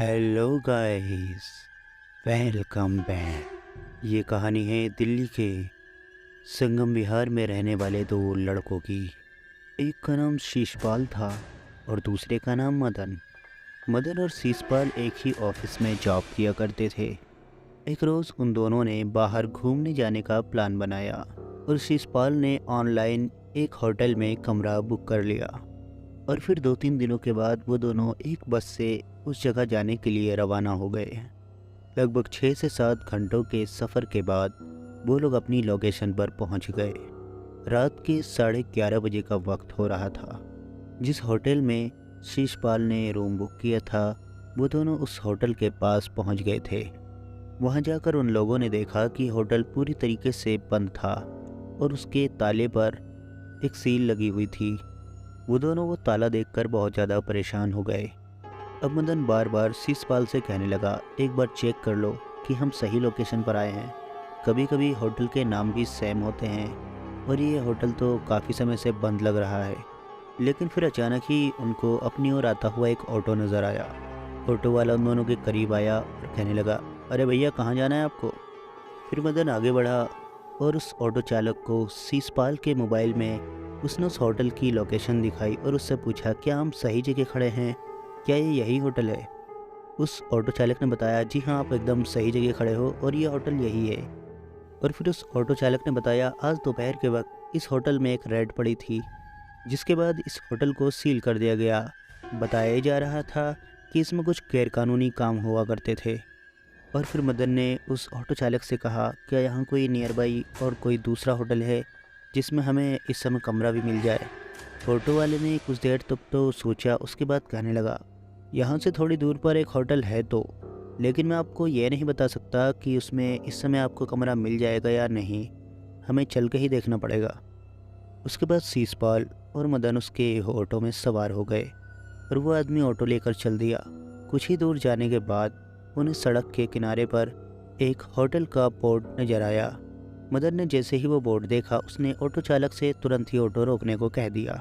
Hello guys, welcome back. ये कहानी है दिल्ली के संगम विहार में रहने वाले दो लड़कों की। एक का नाम शीशपाल था और दूसरे का नाम मदन। मदन और शीशपाल एक ही ऑफिस में जॉब किया करते थे। एक रोज़ उन दोनों ने बाहर घूमने जाने का प्लान बनाया और शीशपाल ने ऑनलाइन एक होटल में कमरा बुक कर लिया। और फिर 2-3 दिनों के बाद वो दोनों एक बस से उस जगह जाने के लिए रवाना हो गए। लगभग 6 से 7 घंटों के सफ़र के बाद वो लोग अपनी लोकेशन पर पहुंच गए। रात के 11:30 बजे का वक्त हो रहा था। जिस होटल में शीशपाल ने रूम बुक किया था, वो दोनों उस होटल के पास पहुंच गए थे। वहां जाकर उन लोगों ने देखा कि होटल पूरी तरीके से बंद था और उसके ताले पर एक सील लगी हुई थी। वो दोनों वो ताला देखकर बहुत ज़्यादा परेशान हो गए। अब मदन बार बार शीशपाल से कहने लगा, एक बार चेक कर लो कि हम सही लोकेशन पर आए हैं। कभी कभी होटल के नाम भी सेम होते हैं और ये होटल तो काफ़ी समय से बंद लग रहा है। लेकिन फिर अचानक ही उनको अपनी ओर आता हुआ एक ऑटो नज़र आया। ऑटो वाला उन दोनों के करीब आया और कहने लगा, अरे भैया, कहाँ जाना है आपको? फिर मदन आगे बढ़ा और उस ऑटो चालक को शीशपाल के मोबाइल में उसने उस होटल की लोकेशन दिखाई और उससे पूछा, क्या हम सही जगह खड़े हैं? क्या ये यही होटल है? उस ऑटो चालक ने बताया, जी हाँ, आप एकदम सही जगह खड़े हो और ये होटल यही है। और फिर उस ऑटो चालक ने बताया, आज दोपहर के वक्त इस होटल में एक रेड पड़ी थी, जिसके बाद इस होटल को सील कर दिया गया। बताया जा रहा था कि इसमें कुछ गैरकानूनी काम हुआ करते थे। और फिर मदन ने उस ऑटो चालक से कहा, क्या यहाँ कोई नियर बाई और कोई दूसरा होटल है जिसमें हमें इस समय कमरा भी मिल जाए? ऑटो वाले ने कुछ देर तक तो सोचा, उसके बाद कहने लगा, यहाँ से थोड़ी दूर पर एक होटल है तो, लेकिन मैं आपको ये नहीं बता सकता कि उसमें इस समय आपको कमरा मिल जाएगा या नहीं। हमें चल के ही देखना पड़ेगा। उसके बाद शीशपाल और मदन उसके ऑटो में सवार हो गए और वो आदमी ऑटो लेकर चल दिया। कुछ ही दूर जाने के बाद उन्हें सड़क के किनारे पर एक होटल का बोर्ड नजर आया। मदन ने जैसे ही वो बोर्ड देखा, उसने ऑटो चालक से तुरंत ही ऑटो रोकने को कह दिया।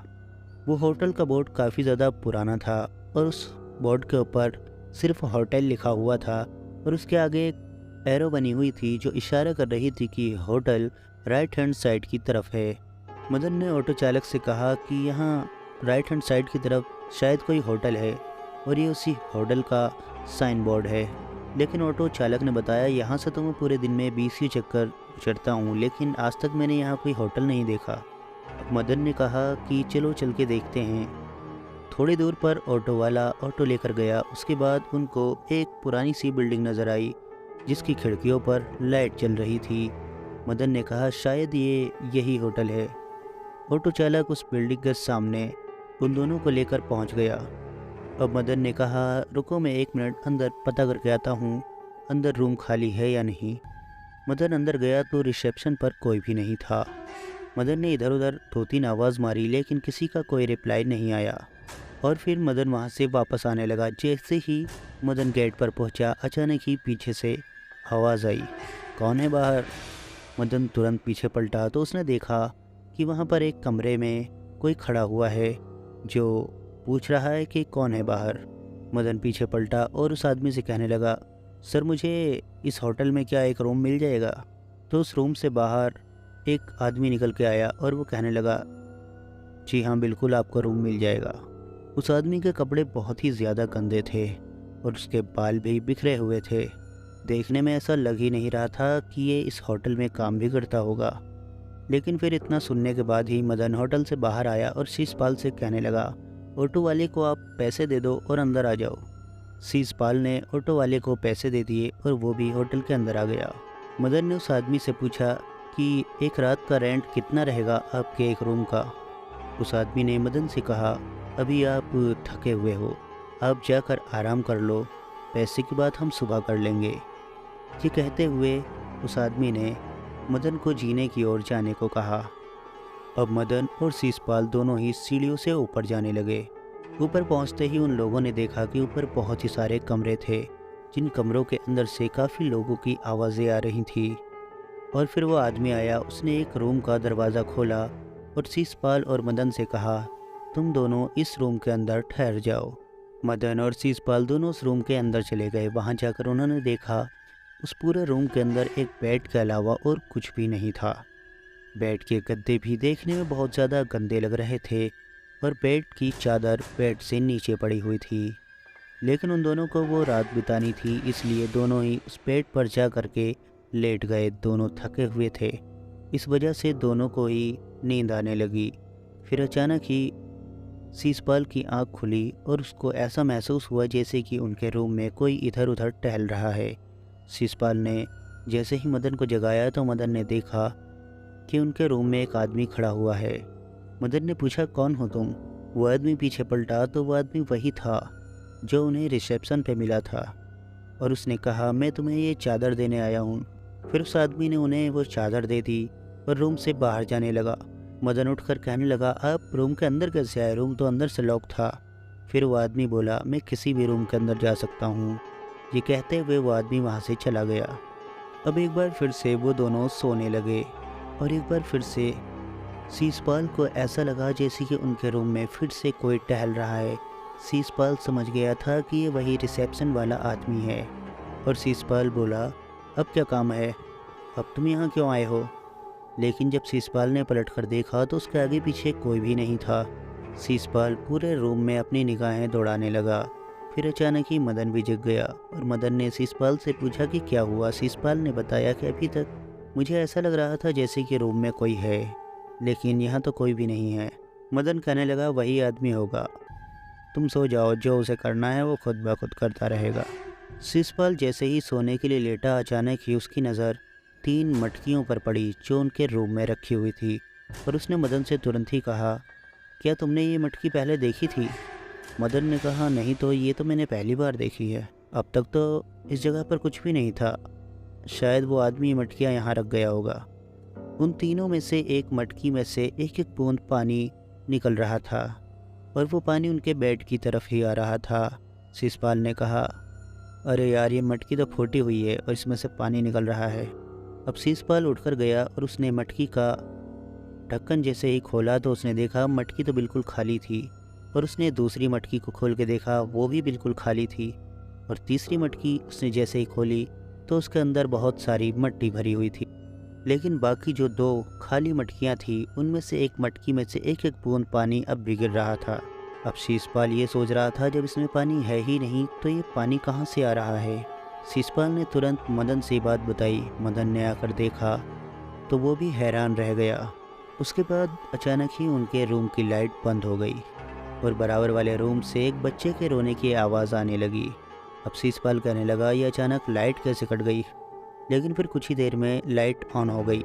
वो होटल का बोर्ड काफ़ी ज़्यादा पुराना था और उस बोर्ड के ऊपर सिर्फ होटल लिखा हुआ था और उसके आगे एक एरो बनी हुई थी जो इशारा कर रही थी कि होटल राइट हैंड साइड की तरफ है। मदन ने ऑटो चालक से कहा कि यहाँ राइट हैंड साइड की तरफ शायद कोई होटल है और ये उसी होटल का साइन बोर्ड है। लेकिन ऑटो चालक ने बताया, यहाँ से तो मैं पूरे दिन में 20 ही चक्कर गुजरता हूँ, लेकिन आज तक मैंने यहाँ कोई होटल नहीं देखा। मदन ने कहा कि चलो चल के देखते हैं। थोड़ी दूर पर ऑटो वाला ऑटो लेकर गया। उसके बाद उनको एक पुरानी सी बिल्डिंग नज़र आई जिसकी खिड़कियों पर लाइट जल रही थी। मदन ने कहा, शायद ये यही होटल है। ऑटो चालक उस बिल्डिंग के सामने उन दोनों को लेकर पहुंच गया। अब मदन ने कहा, रुको, मैं 1 मिनट अंदर पता करके आता हूँ, अंदर रूम खाली है या नहीं। मदन अंदर गया तो रिसेप्शन पर कोई भी नहीं था। मदन ने इधर उधर 2-3 आवाज़ मारी, लेकिन किसी का कोई रिप्लाई नहीं आया। और फिर मदन वहाँ से वापस आने लगा। जैसे ही मदन गेट पर पहुँचा, अचानक ही पीछे से आवाज़ आई, कौन है बाहर? मदन तुरंत पीछे पलटा तो उसने देखा कि वहाँ पर एक कमरे में कोई खड़ा हुआ है जो पूछ रहा है कि कौन है बाहर। मदन पीछे पलटा और उस आदमी से कहने लगा, सर, मुझे इस होटल में क्या एक रूम मिल जाएगा? तो उस रूम से बाहर एक आदमी निकल के आया और वो कहने लगा, जी हाँ, बिल्कुल आपको रूम मिल जाएगा। उस आदमी के कपड़े बहुत ही ज़्यादा गंदे थे और उसके बाल भी बिखरे हुए थे। देखने में ऐसा लग ही नहीं रहा था कि ये इस होटल में काम भी करता होगा। लेकिन फिर इतना सुनने के बाद ही मदन होटल से बाहर आया और शीशपाल से कहने लगा, ऑटो वाले को आप पैसे दे दो और अंदर आ जाओ। शीशपाल ने ऑटो वाले को पैसे दे दिए और वो भी होटल के अंदर आ गया। मदन ने उस आदमी से पूछा कि एक रात का रेंट कितना रहेगा आपके एक रूम का? उस आदमी ने मदन से कहा, अभी आप थके हुए हो, आप जाकर आराम कर लो, पैसे की बात हम सुबह कर लेंगे। ये कहते हुए उस आदमी ने मदन को जीने की ओर जाने को कहा। अब मदन और शीशपाल दोनों ही सीढ़ियों से ऊपर जाने लगे। ऊपर पहुंचते ही उन लोगों ने देखा कि ऊपर बहुत ही सारे कमरे थे, जिन कमरों के अंदर से काफ़ी लोगों की आवाज़ें आ रही थी। और फिर वो आदमी आया, उसने एक रूम का दरवाज़ा खोला और शीशपाल और मदन से कहा, तुम दोनों इस रूम के अंदर ठहर जाओ। मदन और शीशपाल दोनों उस रूम के अंदर चले गए। वहाँ जाकर उन्होंने देखा उस पूरे रूम के अंदर एक बेड के अलावा और कुछ भी नहीं था। बेड के गद्दे भी देखने में बहुत ज़्यादा गंदे लग रहे थे और बेड की चादर बेड से नीचे पड़ी हुई थी। लेकिन उन दोनों को वो रात बितानी थी, इसलिए दोनों ही उस बेड पर जा कर के लेट गए। दोनों थके हुए थे, इस वजह से दोनों को ही नींद आने लगी। फिर अचानक ही शीशपाल की आंख खुली और उसको ऐसा महसूस हुआ जैसे कि उनके रूम में कोई इधर उधर टहल रहा है। शीशपाल ने जैसे ही मदन को जगाया तो मदन ने देखा कि उनके रूम में एक आदमी खड़ा हुआ है। मदन ने पूछा, कौन हो तुम? वो आदमी पीछे पलटा तो वो आदमी वही था जो उन्हें रिसेप्शन पे मिला था और उसने कहा, मैं तुम्हें ये चादर देने आया हूँ। फिर उस आदमी ने उन्हें वो चादर दे दी और रूम से बाहर जाने लगा। मदन उठकर कहने लगा, आप रूम के अंदर कैसे आए? रूम तो अंदर से लॉक था। फिर वो आदमी बोला, मैं किसी भी रूम के अंदर जा सकता हूँ। ये कहते हुए वो आदमी वहाँ से चला गया। अब एक बार फिर से वो दोनों सोने लगे और एक बार फिर से शीशपाल को ऐसा लगा जैसे कि उनके रूम में फिर से कोई टहल रहा है। शीशपाल समझ गया था कि ये वही रिसेप्शन वाला आदमी है और शीशपाल बोला, अब क्या काम है? अब तुम यहाँ क्यों आए हो? लेकिन जब शीशपाल ने पलट कर देखा तो उसके आगे पीछे कोई भी नहीं था। शीशपाल पूरे रूम में अपनी निगाहें दौड़ाने लगा। फिर अचानक ही मदन भी जग गया और मदन ने शीशपाल से पूछा कि क्या हुआ। शीशपाल ने बताया कि अभी तक मुझे ऐसा लग रहा था जैसे कि रूम में कोई है, लेकिन यहाँ तो कोई भी नहीं है। मदन कहने लगा, वही आदमी होगा, तुम सो जाओ, जो उसे करना है वो खुद ब खुद करता रहेगा। शीशपाल जैसे ही सोने के लिए लेटा, अचानक ही उसकी नज़र 3 मटकियों पर पड़ी जो उनके रूम में रखी हुई थी और उसने मदन से तुरंत ही कहा, क्या तुमने ये मटकी पहले देखी थी? मदन ने कहा, नहीं तो, ये तो मैंने पहली बार देखी है। अब तक तो इस जगह पर कुछ भी नहीं था। शायद वो आदमी मटकियाँ यहाँ रख गया होगा। उन तीनों में से एक मटकी में से एक एक बूंद पानी निकल रहा था और वो पानी उनके बेड की तरफ ही आ रहा था। शीशपाल ने कहा, अरे यार, ये मटकी तो फूटी हुई है और इसमें से पानी निकल रहा है। अब शीशपाल उठकर गया और उसने मटकी का ढक्कन जैसे ही खोला तो उसने देखा मटकी तो बिल्कुल खाली थी और उसने दूसरी मटकी को खोल के देखा, वो भी बिल्कुल खाली थी और तीसरी मटकी उसने जैसे ही खोली तो उसके अंदर बहुत सारी मिट्टी भरी हुई थी। लेकिन बाकी जो 2 खाली मटकियां थी उनमें से एक मटकी में से एक एक बूंद पानी अब भी गिर रहा था। अब शीशपाल ये सोच रहा था, जब इसमें पानी है ही नहीं तो ये पानी कहाँ से आ रहा है। शीशपाल ने तुरंत मदन से बात बताई। मदन ने आकर देखा तो वो भी हैरान रह गया। उसके बाद अचानक ही उनके रूम की लाइट बंद हो गई और बराबर वाले रूम से एक बच्चे के रोने की आवाज़ आने लगी। अब शीशपाल कहने लगा, ये अचानक लाइट कैसे कट गई? लेकिन फिर कुछ ही देर में लाइट ऑन हो गई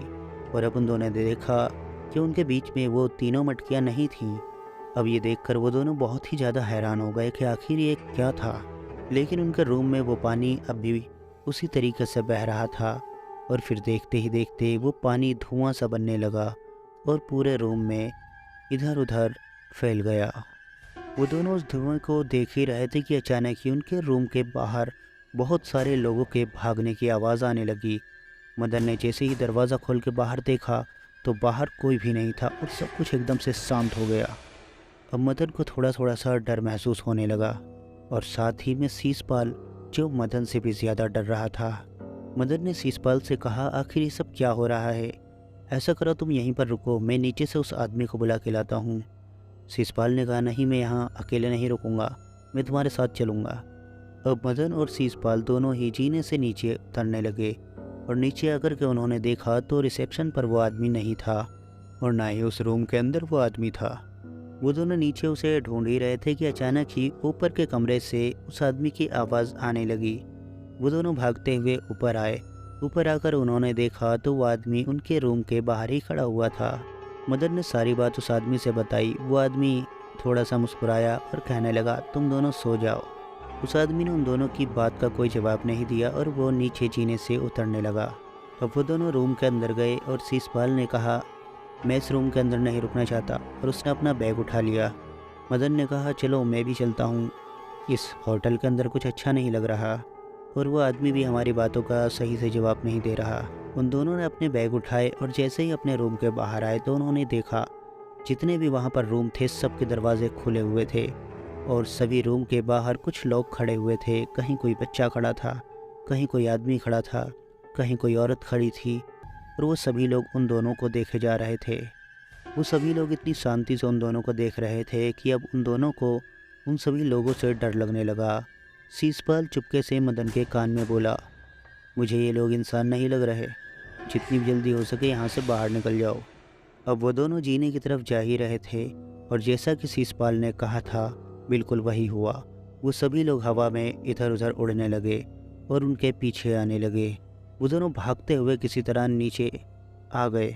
और अब उन दोनों ने देखा कि उनके बीच में वो तीनों मटकियाँ नहीं थीं। अब ये देखकर वो दोनों बहुत ही ज़्यादा हैरान हो गए कि आखिर ये क्या था। लेकिन उनके रूम में वो पानी अब भी उसी तरीके से बह रहा था और फिर देखते ही देखते वो पानी धुआं सा बनने लगा और पूरे रूम में इधर उधर फैल गया। वो दोनों उस धुएं को देख ही रहे थे कि अचानक ही उनके रूम के बाहर बहुत सारे लोगों के भागने की आवाज़ आने लगी। मदन ने जैसे ही दरवाज़ा खोल के बाहर देखा तो बाहर कोई भी नहीं था और सब कुछ एकदम से शांत हो गया। अब मदन को थोड़ा थोड़ा सा डर महसूस होने लगा और साथ ही में शीशपाल, जो मदन से भी ज़्यादा डर रहा था। मदन ने शीशपाल से कहा, आखिर ये सब क्या हो रहा है? ऐसा करो, तुम यहीं पर रुको, मैं नीचे से उस आदमी को बुला के लाता हूँ। शीशपाल ने कहा, नहीं, मैं यहाँ अकेले नहीं रुकूंगा, मैं तुम्हारे साथ चलूँगा। अब मदन और शीशपाल दोनों ही जीने से नीचे उतरने लगे और नीचे आकर के उन्होंने देखा तो रिसेप्शन पर वो आदमी नहीं था और ना ही उस रूम के अंदर वो आदमी था। वो दोनों नीचे उसे ढूंढ ही रहे थे कि अचानक ही ऊपर के कमरे से उस आदमी की आवाज़ आने लगी। वो दोनों भागते हुए ऊपर आए। ऊपर आकर उन्होंने देखा तो वो आदमी उनके रूम के बाहर ही खड़ा हुआ था। मदन ने सारी बात उस आदमी से बताई। वो आदमी थोड़ा सा मुस्कुराया और कहने लगा, तुम दोनों सो जाओ। उस आदमी ने उन दोनों की बात का कोई जवाब नहीं दिया और वो नीचे जीने से उतरने लगा। अब वो दोनों रूम के अंदर गए और शीशपाल ने कहा, मैं इस रूम के अंदर नहीं रुकना चाहता, और उसने अपना बैग उठा लिया। मदन ने कहा, चलो मैं भी चलता हूँ, इस होटल के अंदर कुछ अच्छा नहीं लग रहा और वो आदमी भी हमारी बातों का सही से जवाब नहीं दे रहा। उन दोनों ने अपने बैग उठाए और जैसे ही अपने रूम के बाहर आए तो उन्होंने देखा जितने भी वहाँ पर रूम थे सबके दरवाजे खुले हुए थे और सभी रूम के बाहर कुछ लोग खड़े हुए थे। कहीं कोई बच्चा खड़ा था, कहीं कोई आदमी खड़ा था, कहीं कोई औरत खड़ी थी, और वो सभी लोग उन दोनों को देखे जा रहे थे। वो सभी लोग इतनी शांति से उन दोनों को देख रहे थे कि अब उन दोनों को उन सभी लोगों से डर लगने लगा। शीशपाल चुपके से मदन के कान में बोला, मुझे ये लोग इंसान नहीं लग रहे, जितनी जल्दी हो सके यहाँ से बाहर निकल जाओ। अब वो दोनों जीने की तरफ जा ही रहे थे और जैसा कि शीशपाल ने कहा था बिल्कुल वही हुआ। वो सभी लोग हवा में इधर उधर उड़ने लगे और उनके पीछे आने लगे। वो दोनों भागते हुए किसी तरह नीचे आ गए।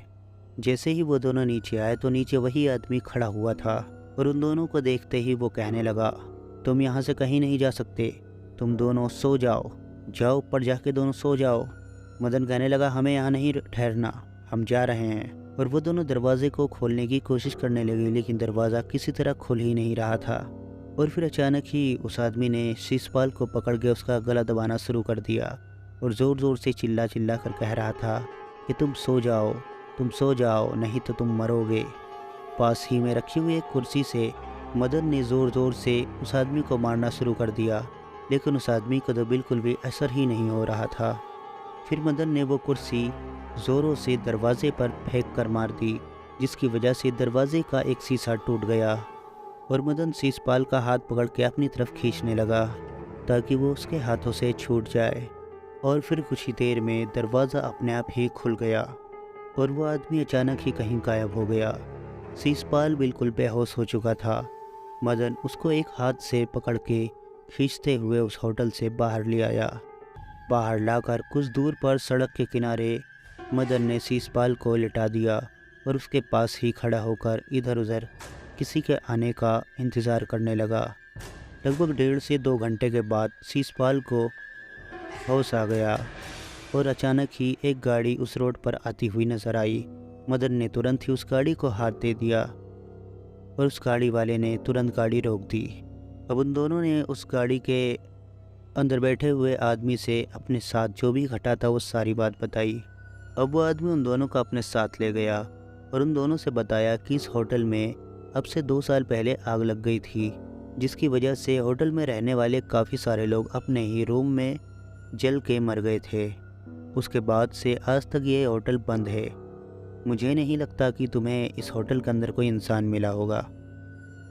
जैसे ही वो दोनों नीचे आए तो नीचे वही आदमी खड़ा हुआ था और उन दोनों को देखते ही वो कहने लगा, तुम यहाँ से कहीं नहीं जा सकते, तुम दोनों सो जाओ, जाओ ऊपर जाके दोनों सो जाओ। मदन कहने लगा, हमें यहाँ नहीं ठहरना, हम जा रहे हैं। और वो दोनों दरवाजे को खोलने की कोशिश करने लगे, लेकिन दरवाज़ा किसी तरह खुल ही नहीं रहा था। और फिर अचानक ही उस आदमी ने शीशपाल को पकड़ के उसका गला दबाना शुरू कर दिया और ज़ोर ज़ोर से चिल्ला चिल्ला कर कह रहा था कि तुम सो जाओ, तुम सो जाओ, नहीं तो तुम मरोगे। पास ही में रखी हुई एक कुर्सी से मदन ने ज़ोर ज़ोर से उस आदमी को मारना शुरू कर दिया, लेकिन उस आदमी को तो बिल्कुल भी असर ही नहीं हो रहा था। फिर मदन ने वो कुर्सी ज़ोरों से दरवाजे पर फेंक कर मार दी, जिसकी वजह से दरवाजे का एक शीशा टूट गया और मदन शीशपाल का हाथ पकड़ के अपनी तरफ खींचने लगा ताकि वो उसके हाथों से छूट जाए। और फिर कुछ ही देर में दरवाज़ा अपने आप ही खुल गया और वो आदमी अचानक ही कहीं गायब हो गया। शीशपाल बिल्कुल बेहोश हो चुका था। मदन उसको एक हाथ से पकड़ के खींचते हुए उस होटल से बाहर ले आया। बाहर लाकर कुछ दूर पर सड़क के किनारे मदन ने शीशपाल को लिटा दिया और उसके पास ही खड़ा होकर इधर उधर किसी के आने का इंतज़ार करने लगा। लगभग 1.5 से 2 घंटे के बाद शीशपाल को होश आ गया और अचानक ही एक गाड़ी उस रोड पर आती हुई नजर आई। मदन ने तुरंत ही उस गाड़ी को हाथ दे दिया और उस गाड़ी वाले ने तुरंत गाड़ी रोक दी। अब उन दोनों ने उस गाड़ी के अंदर बैठे हुए आदमी से अपने साथ जो भी घटा था वो सारी बात बताई। अब वो आदमी उन दोनों को अपने साथ ले गया और उन दोनों से बताया कि इस होटल में अब से 2 साल पहले आग लग गई थी, जिसकी वजह से होटल में रहने वाले काफ़ी सारे लोग अपने ही रूम में जल के मर गए थे। उसके बाद से आज तक ये होटल बंद है। मुझे नहीं लगता कि तुम्हें इस होटल के अंदर कोई इंसान मिला होगा।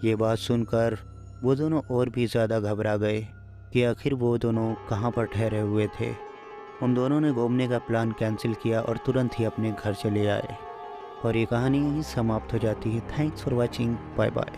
ये बात सुनकर वो दोनों और भी ज़्यादा घबरा गए कि आखिर वो दोनों कहाँ पर ठहरे हुए थे। उन दोनों ने घूमने का प्लान कैंसिल किया और तुरंत ही अपने घर चले आए। और ये कहानी यहीं समाप्त हो जाती है। Thanks for watching, bye bye.